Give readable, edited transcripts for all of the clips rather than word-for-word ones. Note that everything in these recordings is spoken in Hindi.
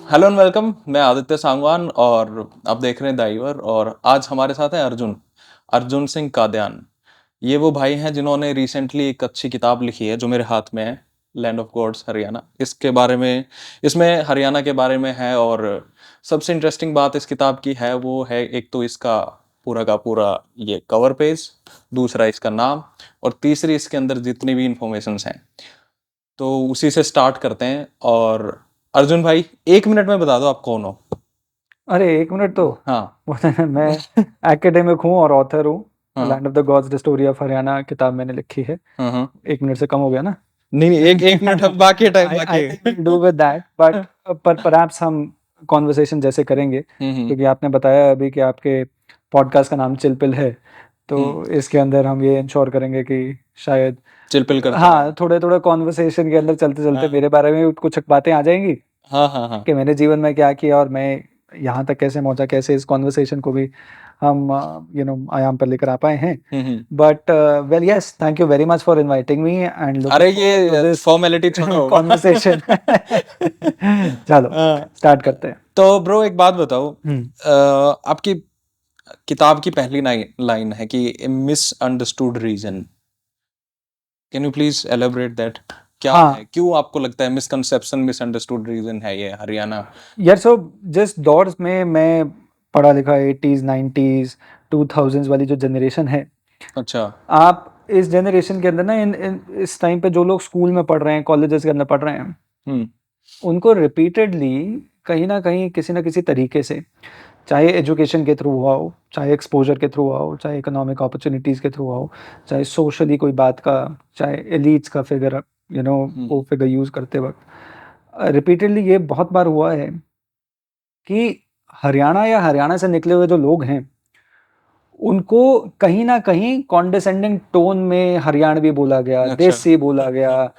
Hello and welcome. मैं आदित्य सांगवान और आप देख रहे हैं दाईवर। और आज हमारे साथ है अर्जुन अर्जुन सिंह कादयान। ये वो भाई हैं जिन्होंने रिसेंटली एक अच्छी किताब लिखी है जो मेरे हाथ में है, लैंड ऑफ गॉड्स हरियाणा। इसके बारे में, इसमें हरियाणा के बारे में है। और सबसे इंटरेस्टिंग बात इस किताब की है वो है, एक तो इसका पूरा का पूरा ये कवर पेज, दूसरा इसका नाम, और तीसरी इसके अंदर जितनी भी इंफॉर्मेशंस हैं। तो उसी से स्टार्ट करते हैं। और अर्जुन भाई, 1 मिनट में बता दो आप कौन हो। अरे 1 मिनट तो हाँ। मैं एकेडमिक हूँ और ऑथर हूँ। हाँ। Land of the gods the story of Haryana किताब मैंने लिखी है। हाँ। हाँ। 1 मिनट से कम हो गया ना? नहीं नहीं, एक एक मिनट, अब बाकी टाइम आई बाकी थिंक है। Will do with that, but पर परहैप्स हम कॉन्वर्सेशन जैसे करेंगे, हम्म। क्योंकि आपने बताया अभी कि आपके पॉडकास्ट का नाम चिलपिल है। तो हम्म। इसके अंदर हम ये इंश्योर करेंगे कि शायद चिलपिल करते हाँ, रहेंगे। थोड़े थोड़े कॉन्वर्सेशन के अंदर चलते चलते हाँ। मेरे बारे में कुछ बातें आ जाएंगी हाँ। हाँ। हाँ। कि मैंने जीवन में क्या किया और मैं यहाँ तक कैसे पहुँचा, कैसे इस कॉन्वर्सेशन को भी हम आयाम पर लेकर आ पाए हैं। Hmm. But well yes, thank you very much for inviting me and looking अरे फॉरवर्ड टू ये दिस फॉर्मेलिटी छोड़ो। कॉन्वर्सेशन। चलो हाँ। स्टार्ट करते हैं। तो ब्रो एक बात बताओ, हम्म। आपकी किताब की पहली लाइन है कि misunderstood reason. Can you please elaborate that? क्या है, हाँ क्यों आपको लगता है मिसकंसेप्शन, मिसअंडरस्टूड रीजन है ये हरियाणा? यार, सो जिस दौर में मैं पढ़ा लिखा, 80s 90s 2000s वाली जो जनरेशन है, अच्छा। आप इस जनरेशन के अंदर ना, इस टाइम पे जो लोग स्कूल में पढ़ रहे हैं, कॉलेजेस के अंदर पढ़ रहे हैं, हम्म। उनको रिपीटेडली कहीं ना कहीं किसी ना किसी तरीके से, चाहे एजुकेशन के थ्रू हुआ हो, चाहे एक्सपोजर के थ्रू हुआ हो, चाहे इकोनॉमिक अपॉर्चुनिटीज़ के थ्रू हुआ हो, चाहे सोशली कोई बात का, चाहे एलिट्स का फिगर, वो फिगर यूज़ करते वक्त रिपीटेडली ये बहुत बार हुआ है कि हरियाणा या हरियाणा से निकले हुए जो लोग हैं, उनको कहीं न कहीं कॉन्डेसेंडिंग टोन में हरियाणवी बोला गया, अच्छा। देसी बोला गया।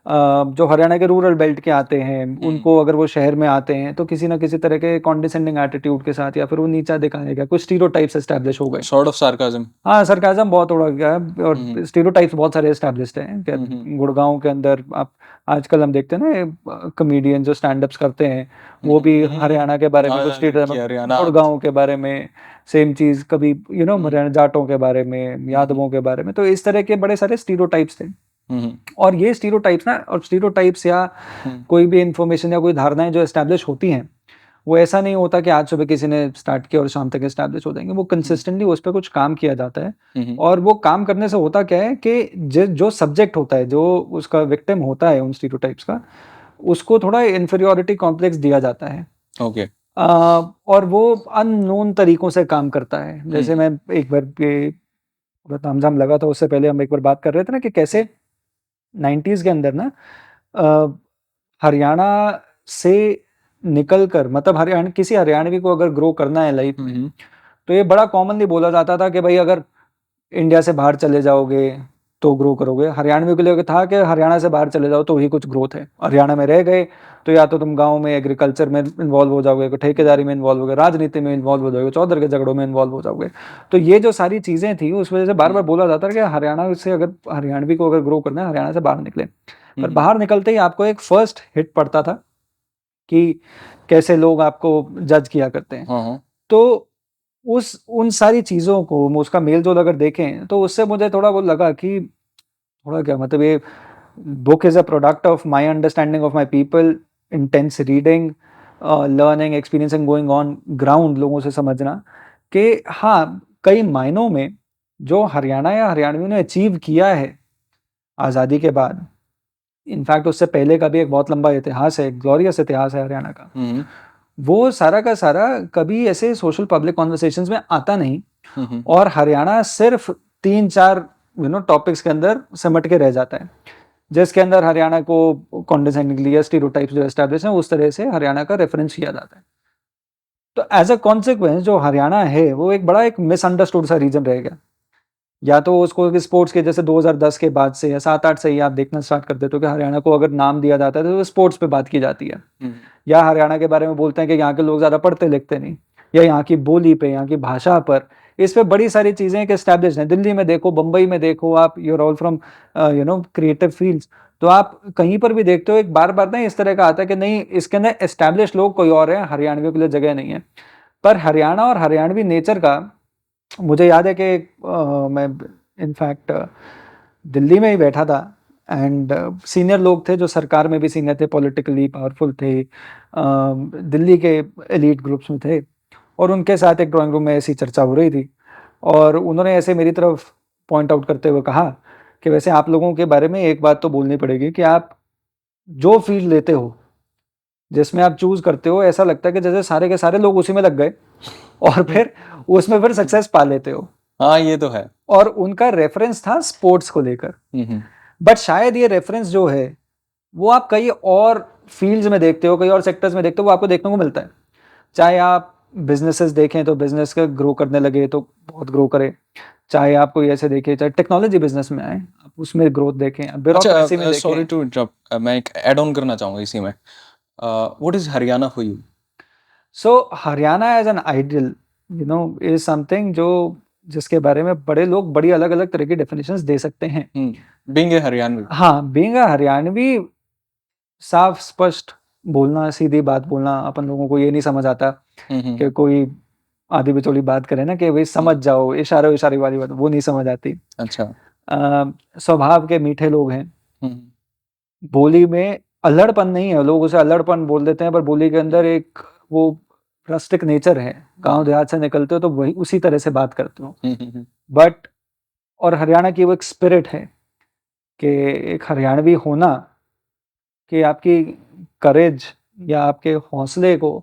जो हरियाणा के रूरल बेल्ट के आते हैं, उनको अगर वो शहर में आते हैं, तो किसी न किसी तरह के कॉन्डेसेंडिंग एटीट्यूड के साथ या फिर वो नीचा दिखाया गया, कुछ स्टीरियोटाइप्स एस्टेब्लिश हो गए। Sort of sarcasm. हाँ, सरकाज़म बहुत उड़ गया है हम्म। और स्टीरियोटाइप्स बहुत सारे एस्टेब्लिश्ड हैं। क्या हम्म। गुड़गाँव के अंदर आप आजकल हम देखते हैं ना, कॉमेडियन जो स्टैंड-अप्स करते हैं, वो भी हरियाणा के बारे में कुछ कि हरियाणा। गुड़गाँव के बारे में सेम चीज़, कभी हम्म। हरियाणा जाटों के बारे में, हम्म। यादवों के बारे में, तो इस तरह के बड़े सारे स्टीरियोटाइप्स थे। हम्म। और ये स्टीरियोटाइप्स ना, और स्टीरियोटाइप्स या हम्म। कोई भी इन्फॉर्मेशन या कोई धारणाएँ जो एस्टेब्लिश होती हैं, वो ऐसा नहीं होता कि आज सुबह किसी ने स्टार्ट किया और शाम तक एस्टेब्लिश हो जाएँगे। वो कंसिस्टेंटली उस पे कुछ काम किया जाता है। हम्म। और वो काम करने से होता क्या है कि जो सब्जेक्ट होता है, जो उसका विक्टिम होता है उन स्टीरियोटाइप्स का, उसको थोड़ा इन्फीरियॉरिटी कॉम्प्लेक्स दिया जाता है। ओके। अ, और वो अननोन तरीकों से काम करता है। जैसे हम्म। मैं एक बार ये तामझाम लगा था, उससे पहले हम एक बार बात कर रहे थे ना कि कैसे 90s के अंदर ना, अ, हरियाणा से निकल कर, मतलब हरियाणा, किसी हरियाणवी को अगर ग्रो करना है लाइफ में, हम्म। तो ये बड़ा कॉमनली बोला जाता था कि भाई अगर इंडिया से बाहर चले जाओगे तो ग्रो करोगे। हरियाणवी को लेके था कि हरियाणा से बाहर चले जाओ तो ही कुछ ग्रोथ है। हरियाणा में रह गए तो या तो तुम गाँव में एग्रीकल्चर में इन्वॉल्व हो जाओगे, ठेकेदारी में इन्वॉल्व हो गए, राजनीति में इन्वॉल्व हो जाओगे, चौधर के झगड़ों में इन्वॉल्व हो जाओगे। तो ये जो सारी चीज़ें थी, उस वजह से बार-बार बोला जाता था कि हरियाणा से, अगर हरियाणवी को अगर ग्रो करना है, हरियाणा से बाहर निकले। पर बाहर निकलते ही आपको एक फर्स्ट हिट पड़ता था कि कैसे लोग आपको जज किया करते हैं। हाँ। हाँ। तो उस उन सारी चीज़ों को, उसका मेल-जोल अगर देखें, तो उससे मुझे थोड़ा वो लगा कि थोड़ा क्या मतलब, ये book is a product of my understanding of my people, intense reading, learning, experiencing, going on ground, लोगों से समझना कि हाँ, कई मायनों में जो हरियाणा या हरियाणवियों ने अचीव किया है आज़ादी के बाद, इनफैक्ट उससे पहले का भी एक बहुत लंबा इतिहास है, ग्लोरियस इतिहास है हरियाणा का। हम्म। वो सारा का सारा कभी ऐसे सोशल पब्लिक कन्वर्सेशंस में आता नहीं, हम्म। और हरियाणा सिर्फ 3-4 टॉपिक्स के अंदर सिमट के रह जाता है, जिसके अंदर हरियाणा को कॉन्डेसेंडिंगली या स्टीरियोटाइप्स जो एस्टैब्लिश हैं, उस तरह से हरियाणा का रेफरेंस किया जाता है। तो एज़ अ कॉन्सिक्वेंस जो हरियाणा है, वो एक बड़ा एक मिसअंडरस्टूड सा रीजन रह गया। या तो उसको स्पोर्ट्स के, जैसे 2010 के बाद से या 7-8 से ही आप देखना स्टार्ट कर देते हो कि हरियाणा को अगर नाम दिया जाता है तो स्पोर्ट्स पे बात की जाती है। या हरियाणा के बारे में बोलते हैं कि यहाँ के लोग ज़्यादा पढ़ते लिखते नहीं, या यहाँ की बोली पे, यहाँ की भाषा पर, इस पे बड़ी सारी चीजें एक एस्टैब्लिश हैं। दिल्ली में देखो, बम्बई में देखो, आप you are all from creative fields, तो आप कहीं पर भी देखते हो एक बार बार ना इस तरह का आता है कि नहीं, इसके अंदर एस्टैब्लिश लोग कोई और है, हरियाणवियों के लिए जगह नहीं है। पर हरियाणा और हरियाणवी नेचर का मुझे याद है कि मैं इनफैक्ट दिल्ली में ही बैठा था, एंड सीनियर लोग थे जो सरकार में भी सीनियर थे, पॉलिटिकली पावरफुल थे, दिल्ली के एलीट ग्रुप्स में थे, और उनके साथ एक ड्राइंग रूम में ऐसी चर्चा हो रही थी, और उन्होंने ऐसे मेरी तरफ पॉइंट आउट करते हुए कहा कि वैसे आप लोगों के बारे में एक बात तो बोलनी पड़ेगी कि आप जो फील्ड लेते हो, जिसमें आप चूज करते हो, ऐसा लगता है कि जैसे सारे के सारे लोग उसी में लग गए और फिर उसमें फिर सक्सेस पा लेते हो। हाँ, ये तो है। और उनका रेफरेंस था स्पोर्ट्स को लेकर, बट शायद ये रेफरेंस जो है वो आप कई और फील्ड्स में देखते हो, कई और सेक्टर्स में देखते हो, वो आपको देखने को मिलता है। चाहे आप बिजनेसेस देखें तो बिजनेस का ग्रो करने लगे तो बहुत ग्रो करे, चाहे आप कोई ऐसे देखें, चाहे टेक्नोलॉजी बिजनेस में आए आप उसमें ग्रोथ देखें, ब्यूरोक्रेसी में अच्छा, सॉरी देखें। टू इंटरप्ट, मैं एक ऐड ऑन करना चाहूंगा इसी में। What is Haryana for you? So Haryana as an ideal is something जो जिसके बारे में बड़े लोग बड़ी अलग अलग तरह की डेफिनेशंस दे सकते हैं। Being a Haryanvi. हाँ, बीइंग अ हरियाणवी, साफ स्पष्ट बोलना, सीधी बात बोलना, अपन लोगों को ये नहीं समझ आता कि कोई आधी बिचौली बात करे ना कि भाई समझ जाओ, इशारे इशारे वाली बात वो नहीं समझ आती। अच्छा। स्वभाव के मीठे लोग हैं, हम्म, बोली में अल्हड़पन नहीं है, लोग उसे अल्हड़पन बोल देते हैं, पर बोली के अंदर एक वो रस्टिक नेचर है, गांव देहात से निकलते हो तो वही उसी तरह से बात करते हो। बट और हरियाणा की वो एक स्पिरिट है कि एक हरियाणवी होना, कि आपकी करेज या आपके हौसले को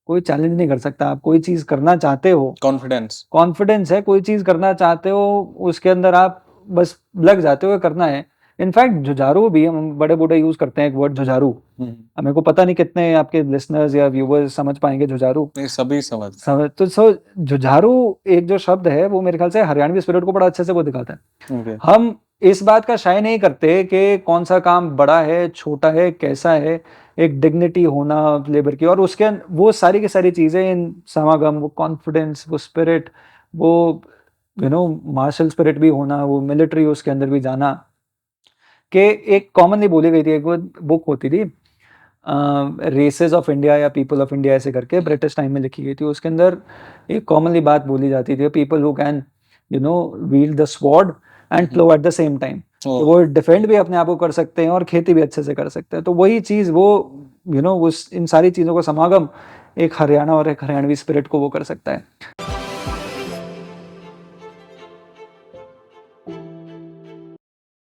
कोई चैलेंज नहीं कर सकता। आप कोई चीज करना चाहते हो, कॉन्फिडेंस। कॉन्फिडेंस है, कोई चीज करना चाहते हो, उसके अंदर आप बस लग जाते हो, करना है। इनफैक्ट जुझारू भी, हम बड़े बूढ़े यूज करते हैं एक वर्ड जुझारू। मेरे को पता नहीं कितने आपके लिसनर्स या व्यूवर्स समझ पाएंगे जुझारू। नहीं, सभी समझ। तो जुझारू एक जो शब्द है वो मेरे ख्याल से हरियाणवी स्पिरिट को बड़ा अच्छे से वो दिखाता है। Okay. हम इस बात का शाय नहीं करते कि कौन सा काम बड़ा है, छोटा है, कैसा है। एक डिग्निटी होना लेबर की, और उसके वो सारी की सारी चीजें, इन समागम, वो कॉन्फिडेंस, वो स्पिरिट, वो मार्शल स्पिरिट भी होना, वो मिलिट्री उसके अंदर भी जाना, कि एक कॉमनली बोली गई थी, एक वो बुक होती थी रेसेस ऑफ इंडिया या पीपल ऑफ इंडिया ऐसे करके, ब्रिटिश टाइम में लिखी गई थी। उसके अंदर एक कॉमनली बात बोली जाती थी, people who can wield the sword and plough at the same time. तो वो डिफेंड भी अपने आप को कर सकते हैं और खेती भी अच्छे से कर सकते हैं। तो वही चीज वो उस इन सारी चीजों का समागम एक हरियाणा और एक हरियाणवी स्पिरिट को वो कर सकता है।